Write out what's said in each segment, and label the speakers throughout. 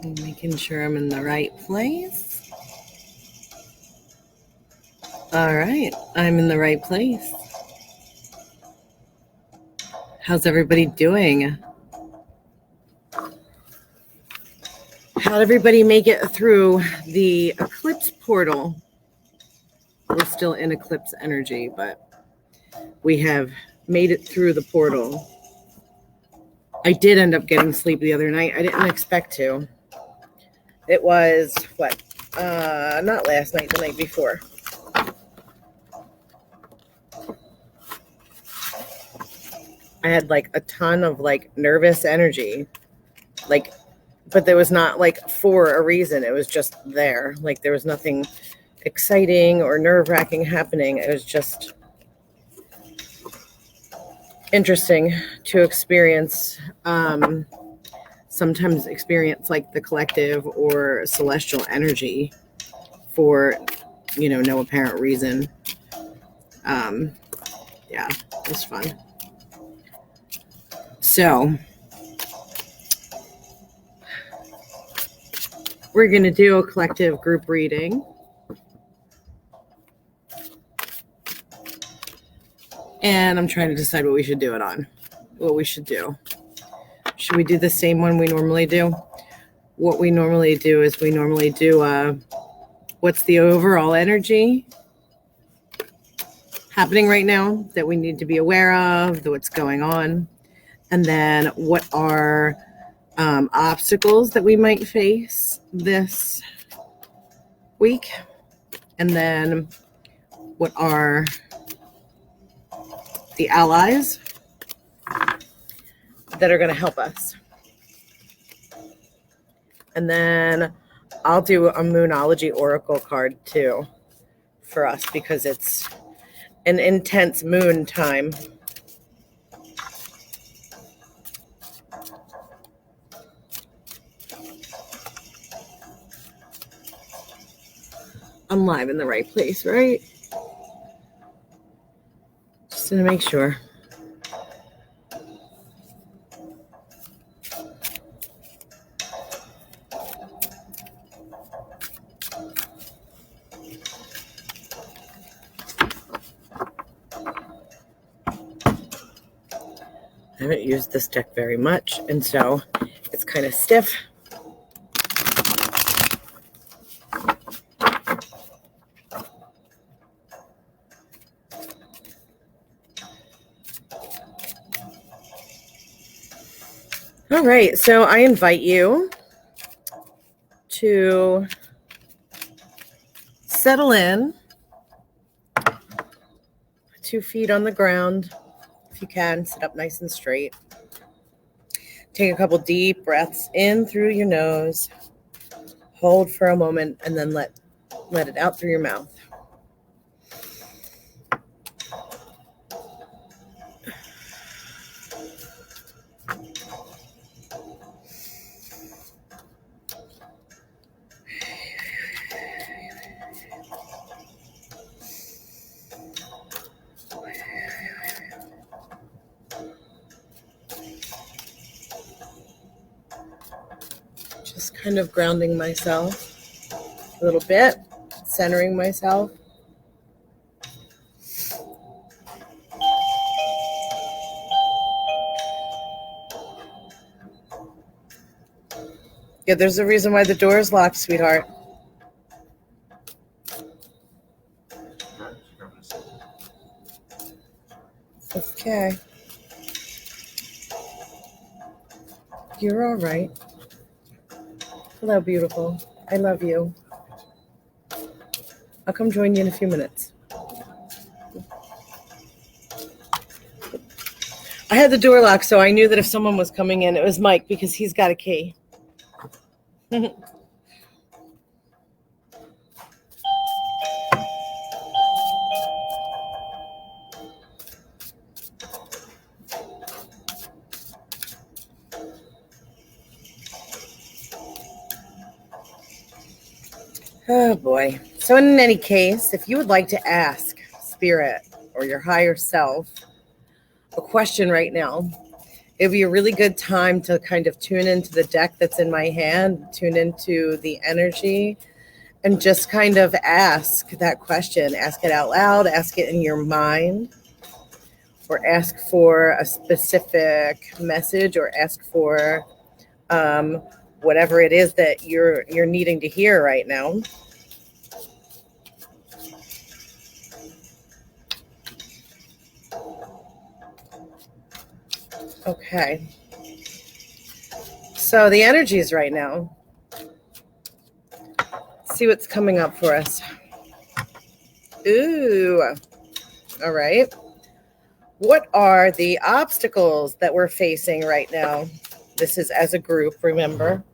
Speaker 1: Making sure I'm in the right place. All right, I'm in the right place. How's everybody doing? How'd everybody make it through the Eclipse portal? We're still in Eclipse energy, but we have made it through the portal. I did end up getting sleep the other night. I didn't expect to. It was, not last night, the night before. I had like a ton of like nervous energy, but there was not like for a reason. It was just there. Like there was nothing exciting or nerve-wracking happening. It was just interesting to experience. Sometimes experience like the collective or celestial energy for, no apparent reason. Yeah, it was fun. So we're going to do a collective group reading. And I'm trying to decide what we should do it on. What we should do. Should we do the same one we normally do? What we normally do is we normally do what's the overall energy happening right now that we need to be aware of, what's going on, and then what are obstacles that we might face this week, and then what are the allies that are going to help us. And then I'll do a Moonology Oracle card too for us because it's an intense moon time. I'm live in the right place, right? Just to make sure. I haven't used this deck very much, and so it's kind of stiff. All right, so I invite you to settle in, 2 feet on the ground. If you can, sit up nice and straight. Take a couple deep breaths in through your nose. Hold for a moment and then let it out through your mouth. Just kind of grounding myself a little bit, centering myself. Yeah, there's a reason why the door is locked, sweetheart. Okay. You're all right. Hello, beautiful. I love you. I'll come join you in a few minutes. I had the door locked, so I knew that if someone was coming in, it was Mike because he's got a key. Oh, boy. So in any case, if you would like to ask Spirit or your higher self a question right now, It'd be a really good time to kind of tune into the deck that's in my hand, tune into the energy, and just kind of ask that question. Ask it out loud, ask it in your mind, or ask for a specific message, or ask for whatever it is that you're needing to hear right now. Okay. So the energies right now. Let's see what's coming up for us. Ooh. All right. What are the obstacles that we're facing right now? This is as a group, remember?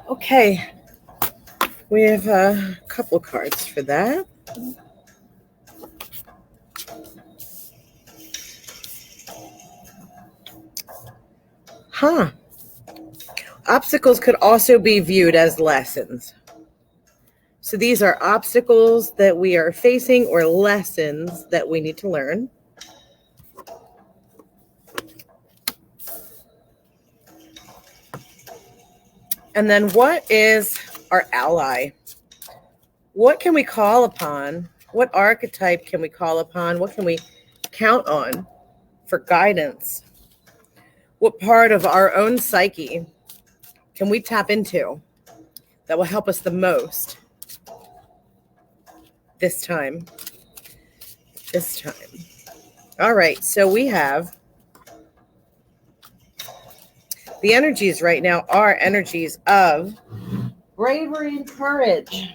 Speaker 1: Okay. We have a couple cards for that. Huh. Obstacles could also be viewed as lessons. So these are obstacles that we are facing or lessons that we need to learn. And then what is our ally? What can we call upon? What archetype can we call upon? What can we count on for guidance? What part of our own psyche can we tap into that will help us the most this time? All right, so we have the energies right now are energies of bravery and courage,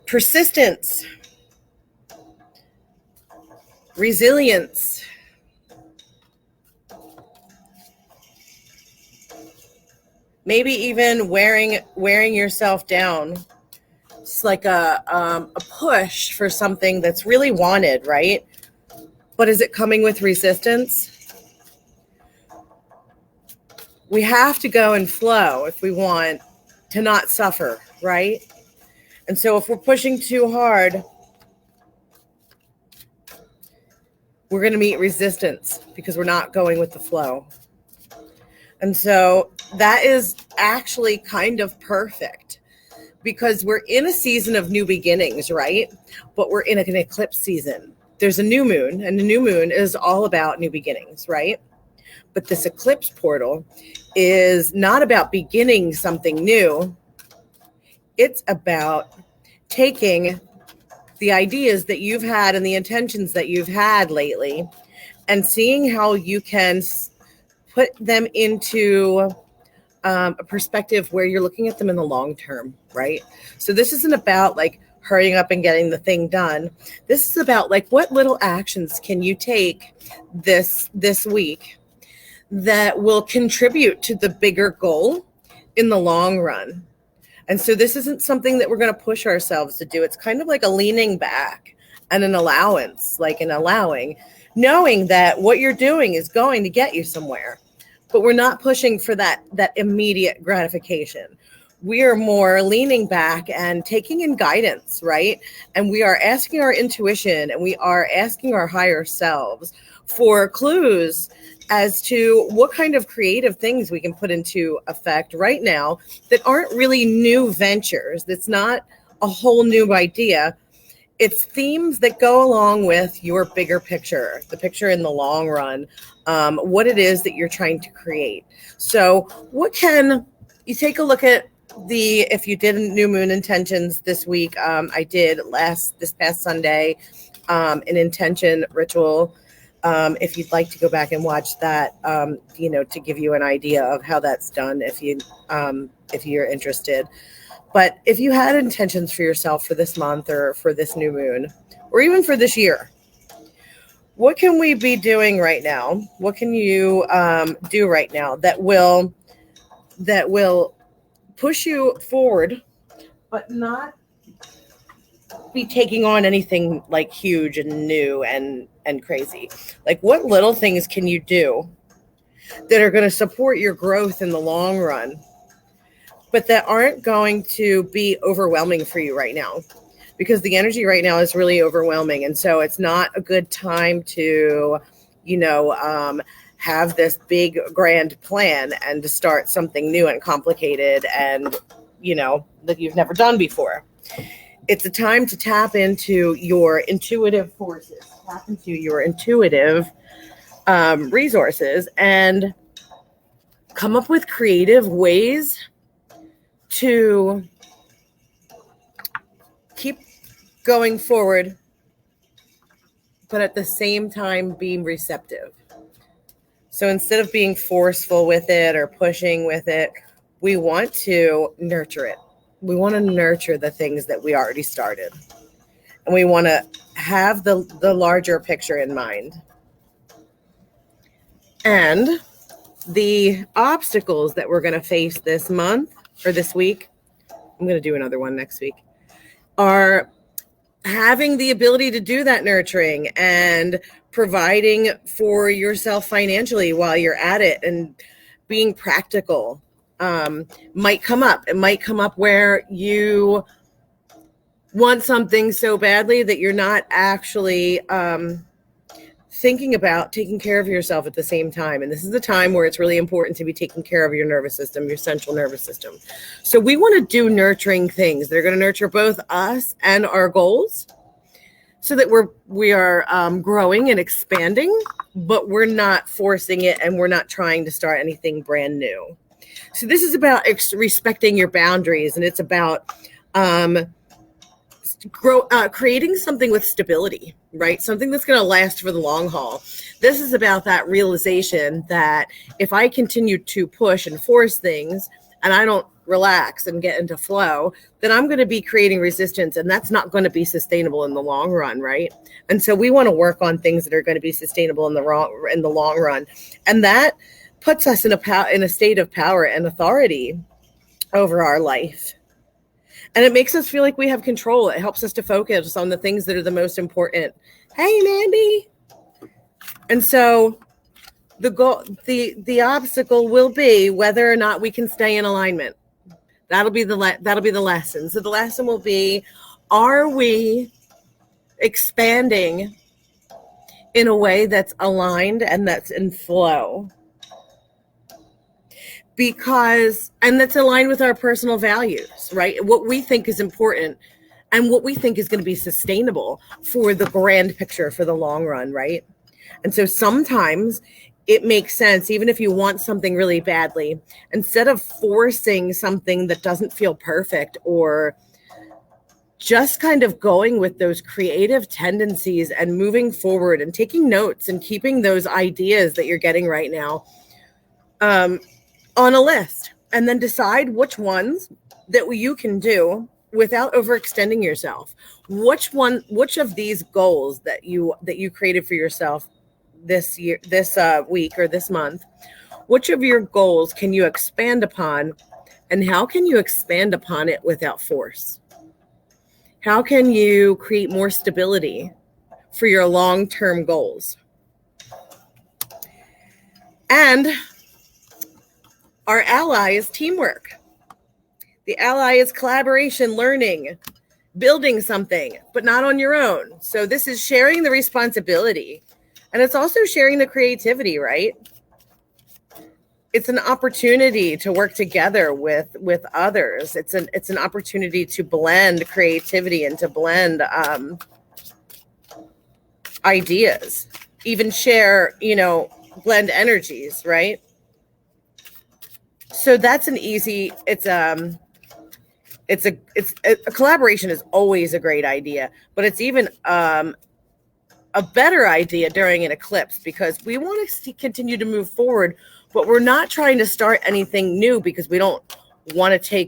Speaker 1: persistence, resilience, maybe even wearing yourself down. It's like a push for something that's really wanted, right? But is it coming with resistance? We have to go and flow if we want to not suffer, right? And so if we're pushing too hard, we're going to meet resistance because we're not going with the flow. And so that is actually kind of perfect because we're in a season of new beginnings, right? But we're in an eclipse season. There's a new moon, and the new moon is all about new beginnings, right? But this eclipse portal is not about beginning something new. It's about taking the ideas that you've had and the intentions that you've had lately and seeing how you can put them into a perspective where you're looking at them in the long term, right? So this isn't about like hurrying up and getting the thing done. This is about like what little actions can you take this week that will contribute to the bigger goal in the long run. And so this isn't something that we're going to push ourselves to do. It's kind of like a leaning back and an allowance, like an allowing, knowing that what you're doing is going to get you somewhere. But we're not pushing for that immediate gratification. We are more leaning back and taking in guidance, right? And we are asking our intuition and we are asking our higher selves for clues as to what kind of creative things we can put into effect right now that aren't really new ventures. That's not a whole new idea. It's themes that go along with your bigger picture, the picture in the long run, what it is that you're trying to create. So what can you take a look at if you did new moon intentions this week? I did this past Sunday, an intention ritual. If you'd like to go back and watch that, to give you an idea of how that's done, if you're interested. But if you had intentions for yourself for this month or for this new moon, or even for this year, what can we be doing right now? What can you do right now that will push you forward, but not be taking on anything like huge and new and crazy? Like what little things can you do that are going to support your growth in the long run, but that aren't going to be overwhelming for you right now? because the energy right now is really overwhelming. And so it's not a good time to, have this big grand plan and to start something new and complicated and, that you've never done before. It's a time to tap into your intuitive forces, tap into your intuitive resources, and come up with creative ways to keep going forward, but at the same time being receptive. So instead of being forceful with it or pushing with it, we want to nurture it. We want to nurture the things that we already started. And we want to have the larger picture in mind. And the obstacles that we're going to face this month or this week, I'm going to do another one next week, are having the ability to do that nurturing and providing for yourself financially while you're at it, and being practical might come up. It might come up where you want something so badly that you're not actually thinking about taking care of yourself at the same time. And this is the time where it's really important to be taking care of your nervous system, your central nervous system. So we want to do nurturing things. They're going to nurture both us and our goals, so that we are growing and expanding, but we're not forcing it and we're not trying to start anything brand new. So this is about respecting your boundaries, and it's about creating something with stability, right? Something that's going to last for the long haul. This is about that realization that if I continue to push and force things and I don't relax and get into flow, then I'm going to be creating resistance, and that's not going to be sustainable in the long run, right? And so we want to work on things that are going to be sustainable in the long run, and that puts us in a state of power and authority over our life. And it makes us feel like we have control. It helps us to focus on the things that are the most important. Hey, Mandy. And so the goal, the obstacle will be whether or not we can stay in alignment. That'll be the lesson. So the lesson will be, are we expanding in a way that's aligned and that's in flow? And that's aligned with our personal values, right? What we think is important and what we think is going to be sustainable for the grand picture, for the long run, right? And so sometimes it makes sense, even if you want something really badly, instead of forcing something that doesn't feel perfect, or just kind of going with those creative tendencies and moving forward and taking notes and keeping those ideas that you're getting right now on a list, and then decide which ones that you can do without overextending yourself. Which of these goals that you created for yourself this year, this week, or this month, which of your goals can you expand upon, and how can you expand upon it without force? How can you create more stability for your long-term goals? And our ally is teamwork. The ally is collaboration, learning, building something, but not on your own. So this is sharing the responsibility, and it's also sharing the creativity, right? It's an opportunity to work together with others. It's an opportunity to blend creativity and to blend ideas, even share, blend energies, right? So that's an easy. A collaboration is always a great idea, but it's even a better idea during an eclipse, because we want to continue to move forward, but we're not trying to start anything new, because we don't want to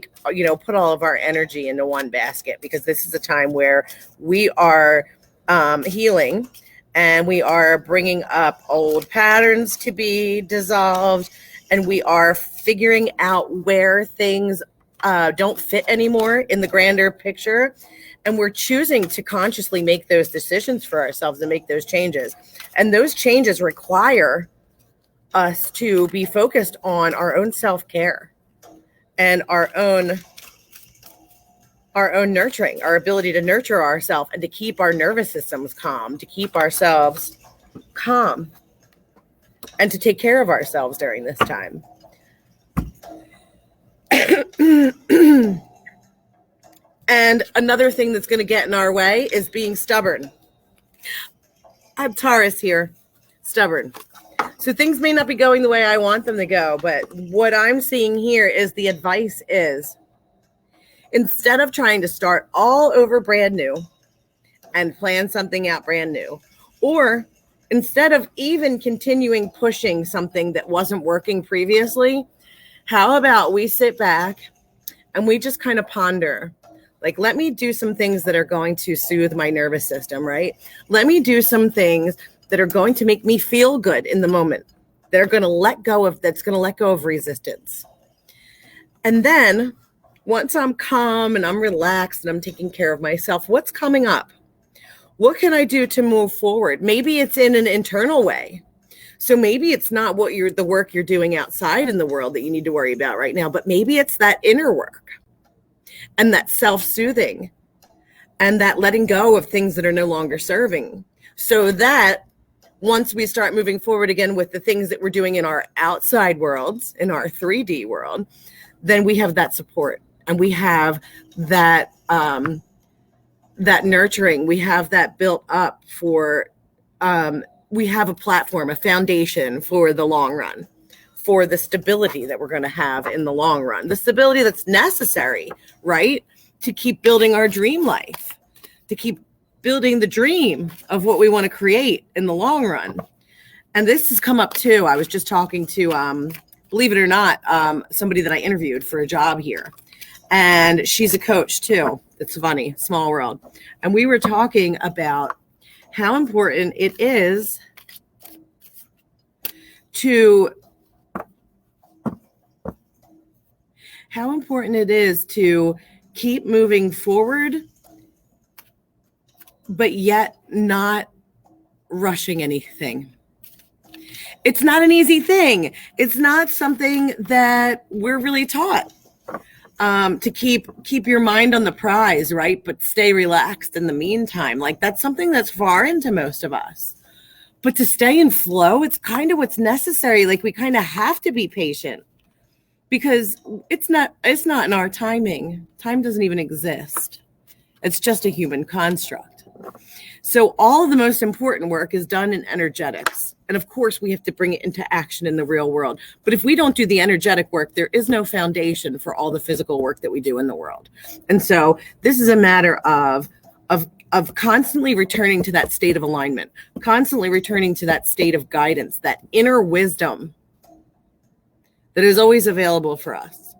Speaker 1: put all of our energy into one basket, because this is a time where we are healing, and we are bringing up old patterns to be dissolved, and we are figuring out where things don't fit anymore in the grander picture. And we're choosing to consciously make those decisions for ourselves and make those changes. And those changes require us to be focused on our own self-care and our own our own nurturing, our ability to nurture ourselves and to keep our nervous systems calm, to keep ourselves calm, and to take care of ourselves during this time. And another thing that's going to get in our way is being stubborn. I'm Taurus here, stubborn. So things may not be going the way I want them to go, but what I'm seeing here is the advice is, instead of trying to start all over brand new and plan something out brand new, or instead of even continuing pushing something that wasn't working previously, how about we sit back and we just kind of ponder, like, let me do some things that are going to soothe my nervous system, right? Let me do some things that are going to make me feel good in the moment, that are going to let go of resistance. And then once I'm calm and I'm relaxed and I'm taking care of myself, what's coming up? What can I do to move forward? Maybe it's in an internal way. So maybe it's not the work you're doing outside in the world that you need to worry about right now, but maybe it's that inner work and that self-soothing and that letting go of things that are no longer serving, so that once we start moving forward again with the things that we're doing in our outside worlds, in our 3D world, then we have that support and we have that that nurturing. We have that built up for, we have a platform, a foundation for the long run, for the stability that we're going to have in the long run, the stability that's necessary, right, to keep building our dream life, to keep building the dream of what we want to create in the long run. And this has come up too. I was just talking to, believe it or not, somebody that I interviewed for a job here, and she's a coach too. It's funny, small world. And we were talking about how important it is to keep moving forward, but yet not rushing anything. It's not an easy thing. It's not something that we're really taught, to keep your mind on the prize, right? But stay relaxed in the meantime. Like, that's something that's foreign to most of us. But to stay in flow, it's kind of what's necessary. Like, we kind of have to be patient, because it's not in our timing. Time doesn't even exist. It's just a human construct. So all of the most important work is done in energetics. And of course, we have to bring it into action in the real world. But if we don't do the energetic work, there is no foundation for all the physical work that we do in the world. And so this is a matter of constantly returning to that state of alignment, constantly returning to that state of guidance, that inner wisdom that is always available for us,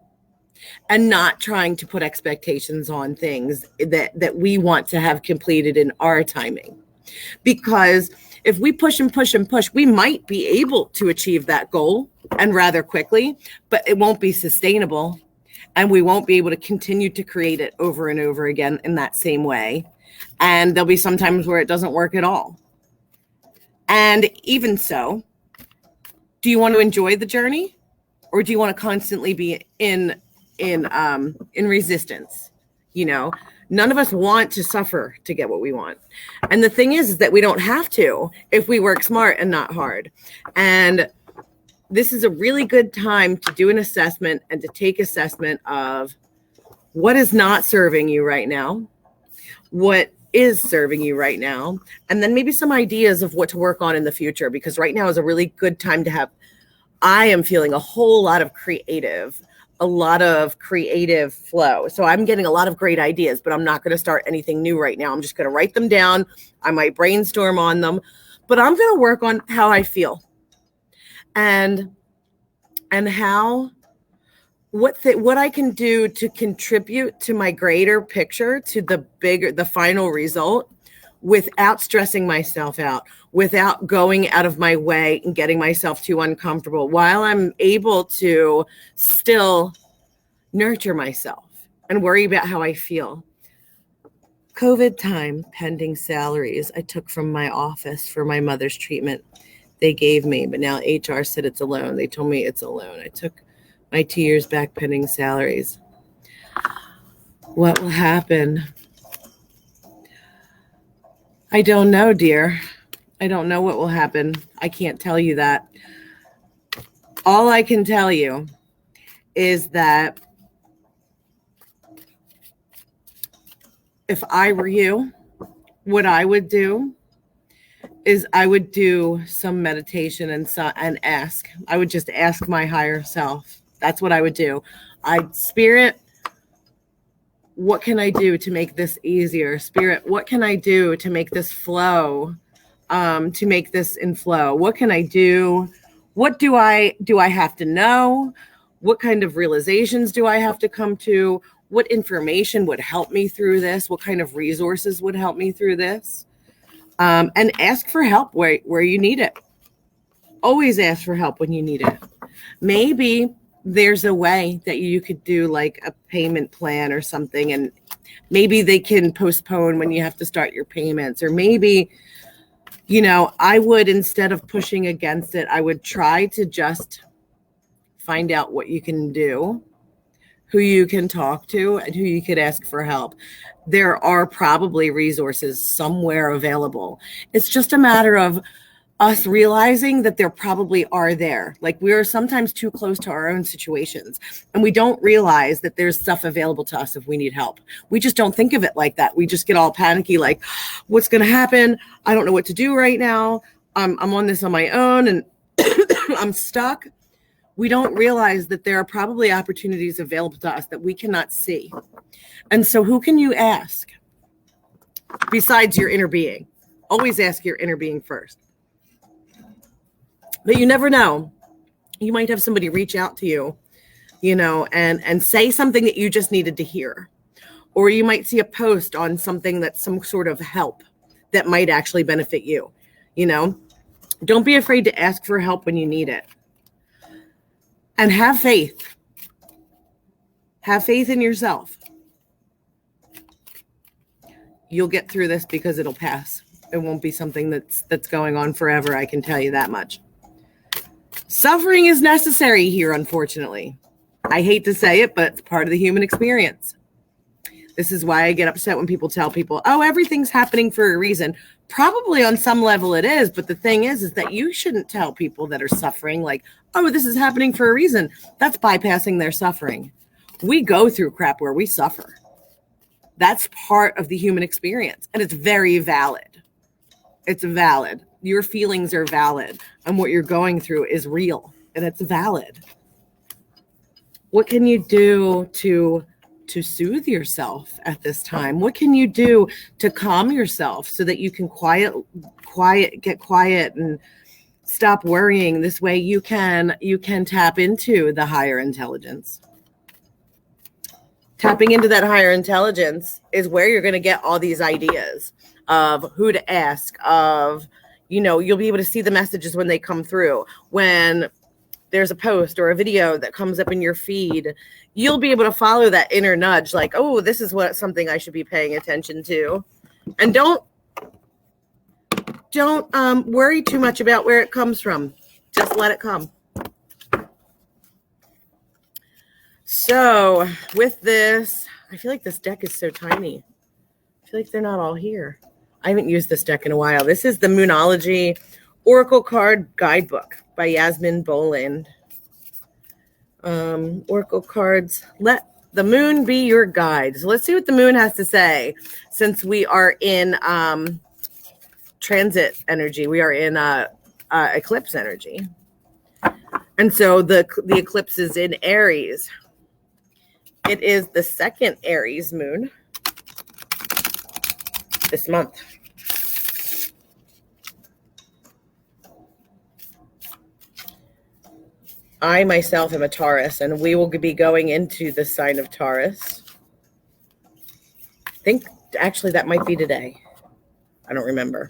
Speaker 1: and not trying to put expectations on things that we want to have completed in our timing. Because if we push and push and push, we might be able to achieve that goal, and rather quickly, but it won't be sustainable, and we won't be able to continue to create it over and over again in that same way. And there'll be some times where it doesn't work at all. And even so, do you want to enjoy the journey? Or do you want to constantly be in resistance? You know, none of us want to suffer to get what we want. And the thing is that we don't have to if we work smart and not hard. And this is a really good time to do an assessment and to take assessment of what is not serving you right now, what is serving you right now, and then maybe some ideas of what to work on in the future, because right now is a really good time to have. I am feeling a whole lot of creative flow. So I'm getting a lot of great ideas, but I'm not going to start anything new right now. I'm just going to write them down. I might brainstorm on them, but I'm going to work on how I feel and how, what I can do to contribute to my greater picture, to the final result, without stressing myself out, without going out of my way and getting myself too uncomfortable, while I'm able to still nurture myself and worry about how I feel. COVID time, pending salaries I took from my office for my mother's treatment. They gave me, but now HR said it's a loan. They told me it's a loan. I took my 2 years back pending salaries. What will happen? I don't know, dear. I don't know what will happen. I can't tell you that. All I can tell you is that if I were you, what I would do is I would do some meditation and ask. I would just ask my higher self. That's what I would do. Spirit, what can I do to make this easier? Spirit, what can I do to make this flow? To make this in flow? What can I do? What do I have to know? What kind of realizations do I have to come to? What information would help me through this? What kind of resources would help me through this? And ask for help where you need it. Always ask for help when you need it. Maybe there's a way that you could do like a payment plan or something, and maybe they can postpone when you have to start your payments. Or maybe, I would, instead of pushing against it, I would try to just find out what you can do, who you can talk to, and who you could ask for help. There are probably resources somewhere available. It's just a matter of us realizing that there probably are there. Like, we are sometimes too close to our own situations, and we don't realize that there's stuff available to us if we need help. We just don't think of it like that. We just get all panicky, like, what's going to happen? I don't know what to do right now. I'm on this on my own, and I'm stuck. We don't realize that there are probably opportunities available to us that we cannot see. And so who can you ask besides your inner being? Always ask your inner being first. But you never know. You might have somebody reach out to you, and say something that you just needed to hear. Or you might see a post on something that's some sort of help that might actually benefit you. Don't be afraid to ask for help when you need it. And have faith. Have faith in yourself. You'll get through this because it'll pass. It won't be something that's going on forever, I can tell you that much. Suffering is necessary here, unfortunately. I hate to say it, but it's part of the human experience. This is why I get upset when people tell people, oh, everything's happening for a reason. Probably on some level it is, but the thing is that you shouldn't tell people that are suffering like, oh, this is happening for a reason. That's bypassing their suffering. We go through crap where we suffer. That's part of the human experience, and it's very valid. It's valid. Your feelings are valid, and what you're going through is real, and it's valid. What can you do to soothe yourself at this time? What can you do to calm yourself so that you can get quiet and stop worrying? This way you can tap into the higher intelligence. Tapping into that higher intelligence is where you're going to get all these ideas of who to ask, of, you'll be able to see the messages when they come through. When there's a post or a video that comes up in your feed, you'll be able to follow that inner nudge, like, oh, this is something I should be paying attention to. And don't worry too much about where it comes from. Just let it come. So with this, I feel like this deck is so tiny. I feel like they're not all here. I haven't used this deck in a while. This is the Moonology Oracle Card Guidebook by Yasmin Boland. Oracle cards. Let the moon be your guide. So let's see what the moon has to say, since we are in transit energy. We are in eclipse energy. And so the eclipse is in Aries. It is the second Aries moon this month. I myself am a Taurus, and we will be going into the sign of Taurus. I think actually that might be today. I don't remember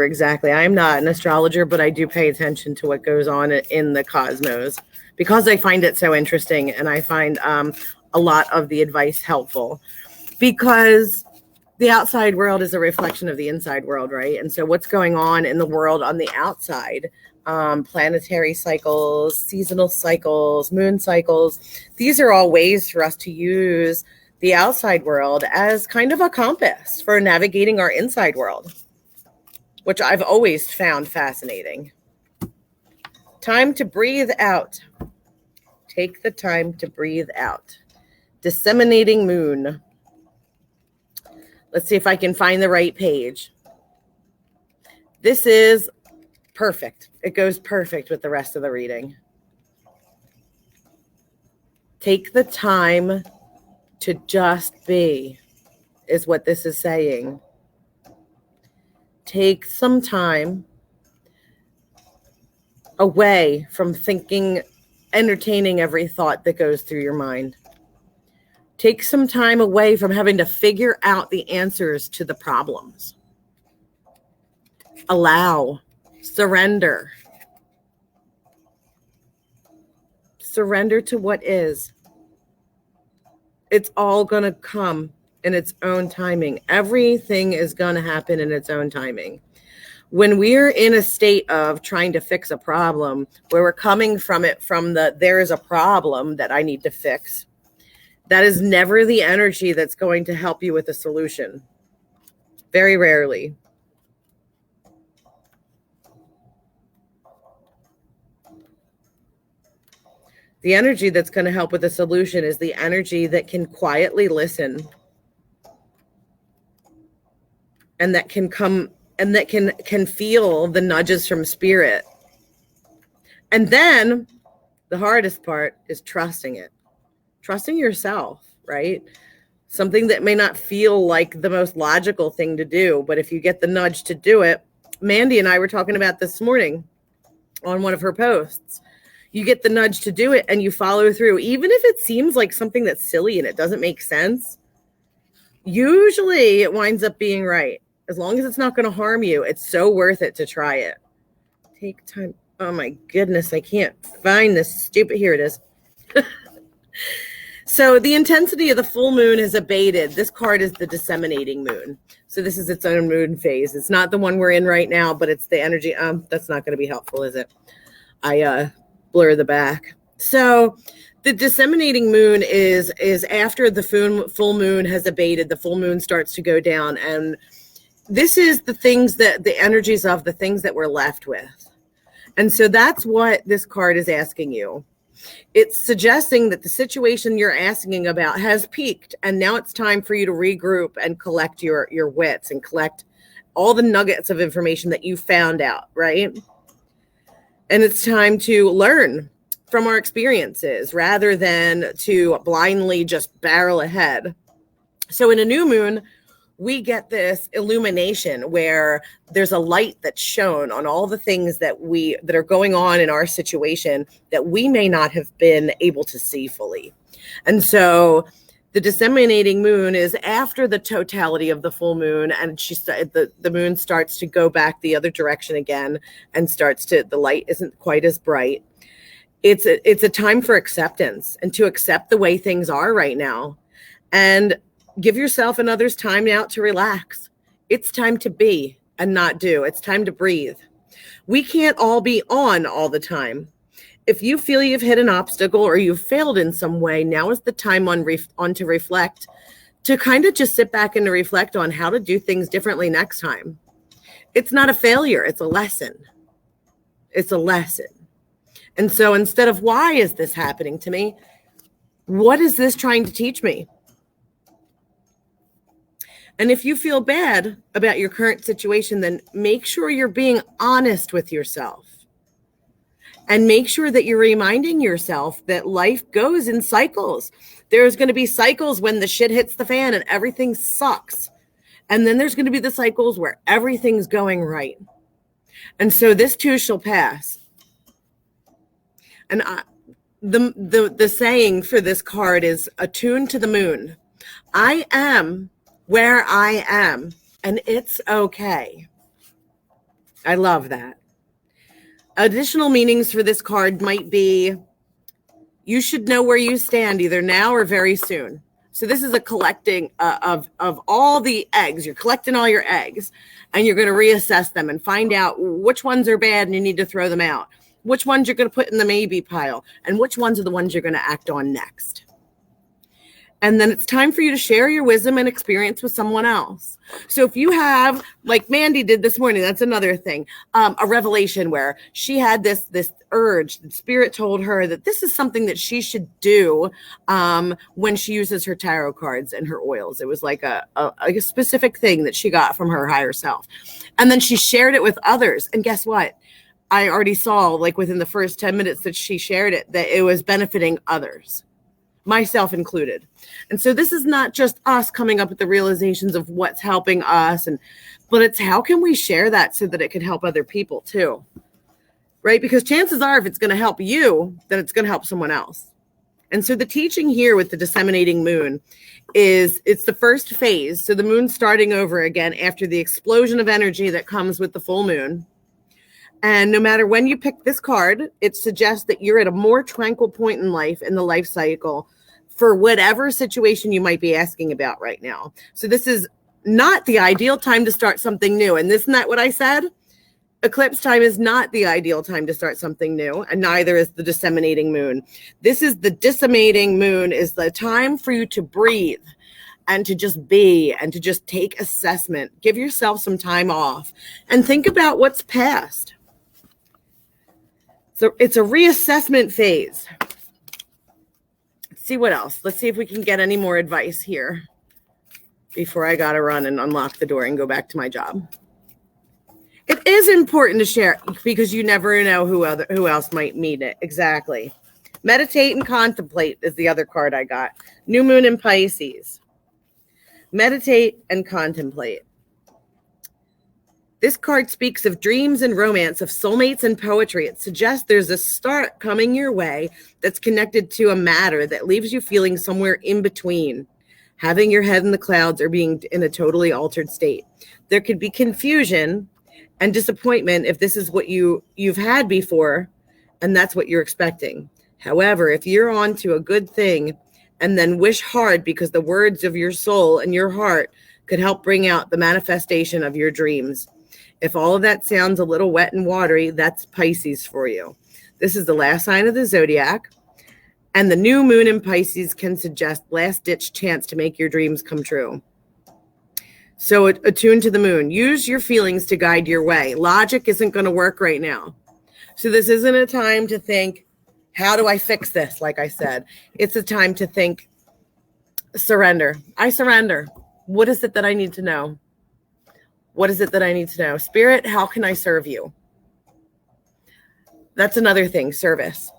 Speaker 1: exactly. I'm not an astrologer, but I do pay attention to what goes on in the cosmos because I find it so interesting, and I find a lot of the advice helpful, because the outside world is a reflection of the inside world, right? And so what's going on in the world on the outside, planetary cycles, seasonal cycles, moon cycles, these are all ways for us to use the outside world as kind of a compass for navigating our inside world, which I've always found fascinating. Time to breathe out. Take the time to breathe out. Disseminating moon. Let's see if I can find the right page. This is perfect. It goes perfect with the rest of the reading. Take the time to just be, is what this is saying. Take some time away from thinking, entertaining every thought that goes through your mind. Take some time away from having to figure out the answers to the problems. Allow, surrender. Surrender to what is. It's all going to come in its own timing. Everything is going to happen in its own timing. When we're in a state of trying to fix a problem, where we're coming from it from there is a problem that I need to fix, that is never the energy that's going to help you with a solution. Very rarely. The energy that's going to help with a solution is the energy that can quietly listen and that can come and that can feel the nudges from spirit. And then the hardest part is trusting it. Trusting yourself, right? Something that may not feel like the most logical thing to do, but if you get the nudge to do it, Mandy and I were talking about this morning on one of her posts. You get the nudge to do it and you follow through, even if it seems like something that's silly and it doesn't make sense. Usually it winds up being right. As long as it's not going to harm you, it's so worth it to try it. Take time. Oh my goodness, I can't find this stupid. Here it is. So the intensity of the full moon has abated. This card is the disseminating moon. So this is its own moon phase. It's not the one we're in right now, but it's the energy. That's not going to be helpful, is it? I blur the back. So the disseminating moon is after the full moon has abated, the full moon starts to go down. And this is the things that the energies of the things that we're left with. And so that's what this card is asking you. It's suggesting that the situation you're asking about has peaked, and now it's time for you to regroup and collect your wits and collect all the nuggets of information that you found out, right? And it's time to learn from our experiences rather than to blindly just barrel ahead. So in a new moon, we get this illumination where there's a light that's shown on all the things that are going on in our situation that we may not have been able to see fully. And so the disseminating moon is after the totality of the full moon, and the moon starts to go back the other direction again and the light isn't quite as bright. It's a time for acceptance and to accept the way things are right now. And give yourself and others time now to relax. It's time to be and not do. It's time to breathe. We can't all be on all the time. If you feel you've hit an obstacle or you've failed in some way, now is the time on to reflect, to kind of just sit back and to reflect on how to do things differently next time. It's not a failure. It's a lesson. It's a lesson. And so instead of why is this happening to me, what is this trying to teach me? And if you feel bad about your current situation, then make sure you're being honest with yourself. And make sure that you're reminding yourself that life goes in cycles. There's going to be cycles when the shit hits the fan and everything sucks. And then there's going to be the cycles where everything's going right. And so this too shall pass. And the saying for this card is attuned to the moon. I am where I am, and it's okay. I love that. Additional meanings for this card might be, you should know where you stand either now or very soon. So this is a collecting of all the eggs. You're collecting all your eggs, and you're going to reassess them and find out which ones are bad and you need to throw them out, which ones you're going to put in the maybe pile, and which ones are the ones you're going to act on next. And then it's time for you to share your wisdom and experience with someone else. So if you have, like Mandy did this morning, that's another thing, a revelation where she had this urge, the spirit told her that this is something that she should do when she uses her tarot cards and her oils. It was like a specific thing that she got from her higher self. And then she shared it with others. And guess what? I already saw, like within the first 10 minutes that she shared it, that it was benefiting others, myself included. And so this is not just us coming up with the realizations of what's helping us, but it's how can we share that so that it can help other people too, right? Because chances are if it's going to help you, then it's going to help someone else. And so the teaching here with the disseminating moon is it's the first phase. So the moon's starting over again after the explosion of energy that comes with the full moon. And no matter when you pick this card, it suggests that you're at a more tranquil point in life, in the life cycle, for whatever situation you might be asking about right now. So this is not the ideal time to start something new. And isn't that what I said? Eclipse time is not the ideal time to start something new, and neither is the disseminating moon. This is the disseminating moon is the time for you to breathe and to just be and to just take assessment. Give yourself some time off and think about what's past. So it's a reassessment phase. Let's see what else. Let's see if we can get any more advice here before I got to run and unlock the door and go back to my job. It is important to share because you never know who else might need it. Exactly. Meditate and contemplate is the other card I got. New moon in Pisces. Meditate and contemplate. This card speaks of dreams and romance, of soulmates and poetry. It suggests there's a start coming your way that's connected to a matter that leaves you feeling somewhere in between, having your head in the clouds or being in a totally altered state. There could be confusion and disappointment if this is what you've had before and that's what you're expecting. However, if you're on to a good thing and then wish hard because the words of your soul and your heart could help bring out the manifestation of your dreams. If all of that sounds a little wet and watery, that's Pisces for you. This is the last sign of the zodiac, and the new moon in Pisces can suggest last-ditch chance to make your dreams come true. So attune to the moon. Use your feelings to guide your way. Logic isn't going to work right now. So this isn't a time to think, how do I fix this? Like I said, it's a time to think, surrender. I surrender. What is it that I need to know? What is it that I need to know? Spirit, how can I serve you? That's another thing, service.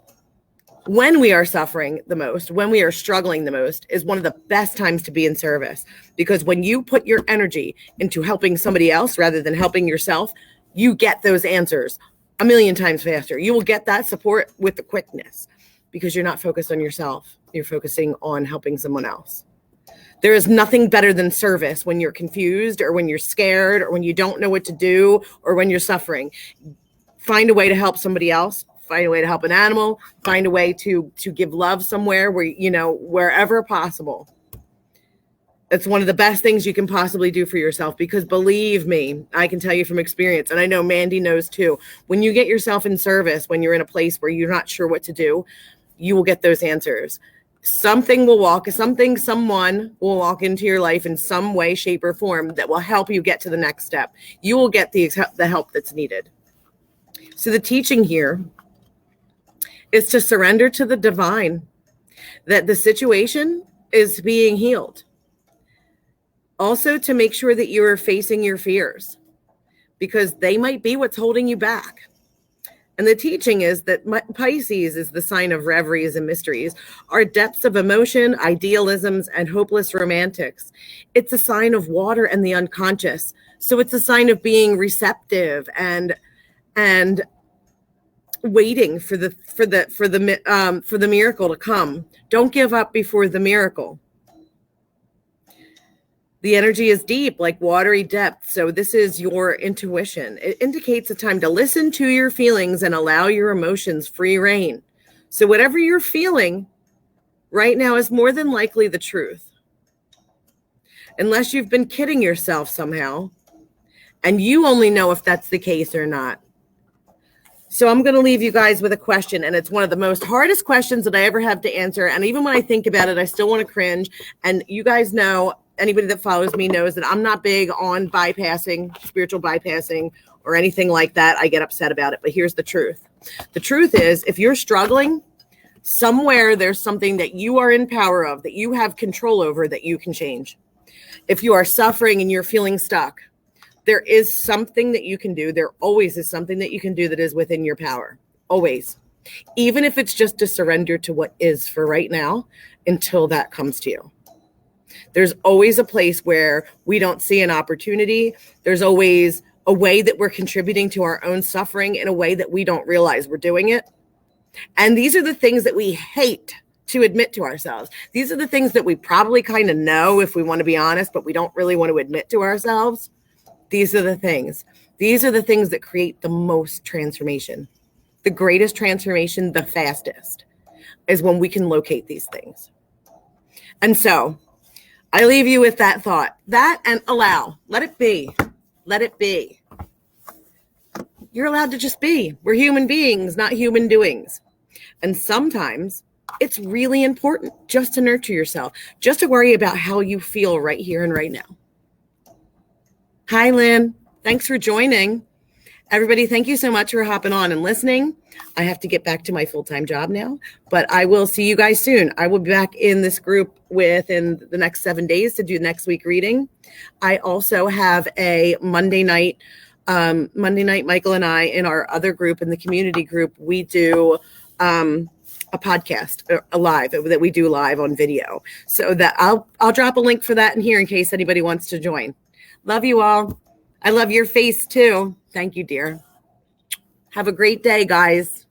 Speaker 1: When we are suffering the most, when we are struggling the most, is one of the best times to be in service. Because when you put your energy into helping somebody else rather than helping yourself, you get those answers a million times faster. You will get that support with the quickness because you're not focused on yourself. You're focusing on helping someone else. There is nothing better than service when you're confused or when you're scared or when you don't know what to do or when you're suffering. Find a way to help somebody else. Find a way to help an animal. Find a way to give love somewhere where, wherever possible. It's one of the best things you can possibly do for yourself because believe me, I can tell you from experience, and I know Mandy knows too, when you get yourself in service, when you're in a place where you're not sure what to do, you will get those answers. Someone will walk into your life in some way, shape, or form that will help you get to the next step. You will get the help that's needed. So the teaching here is to surrender to the divine, that the situation is being healed. Also to make sure that you are facing your fears because they might be what's holding you back. And the teaching is that Pisces is the sign of reveries and mysteries, our depths of emotion, idealisms, and hopeless romantics. It's a sign of water and the unconscious. So it's a sign of being receptive and waiting for the miracle to come. Don't give up before the miracle. The energy is deep, like watery depth. So this is your intuition. It indicates a time to listen to your feelings and allow your emotions free rein. So whatever you're feeling right now is more than likely the truth. Unless you've been kidding yourself somehow, and you only know if that's the case or not. So I'm going to leave you guys with a question, and it's one of the most hardest questions that I ever have to answer. And even when I think about it, I still want to cringe. And you guys know, anybody that follows me knows that I'm not big on bypassing, spiritual bypassing, or anything like that. I get upset about it. But here's the truth. The truth is, if you're struggling, somewhere there's something that you are in power of, that you have control over, that you can change. If you are suffering and you're feeling stuck, there is something that you can do. There always is something that you can do that is within your power. Always. Even if it's just to surrender to what is for right now until that comes to you. There's always a place where we don't see an opportunity. There's always a way that we're contributing to our own suffering in a way that we don't realize we're doing it. And these are the things that we hate to admit to ourselves. These are the things that we probably kind of know if we want to be honest, but we don't really want to admit to ourselves. These are the things. These are the things that create the most transformation. The greatest transformation, the fastest, is when we can locate these things. And so I leave you with that thought. That and allow. Let it be. Let it be. You're allowed to just be. We're human beings, not human doings. And sometimes it's really important just to nurture yourself, just to worry about how you feel right here and right now. Hi, Lynn. Thanks for joining. Everybody, thank you so much for hopping on and listening. I have to get back to my full-time job now, but I will see you guys soon. I will be back in this group within the next 7 days to do next week reading. I also have a Monday night, Michael and I, in our other group, in the community group, we do a podcast, a live, that we do live on video. So that I'll drop a link for that in here in case anybody wants to join. Love you all. I love your face too. Thank you, dear. Have a great day, guys.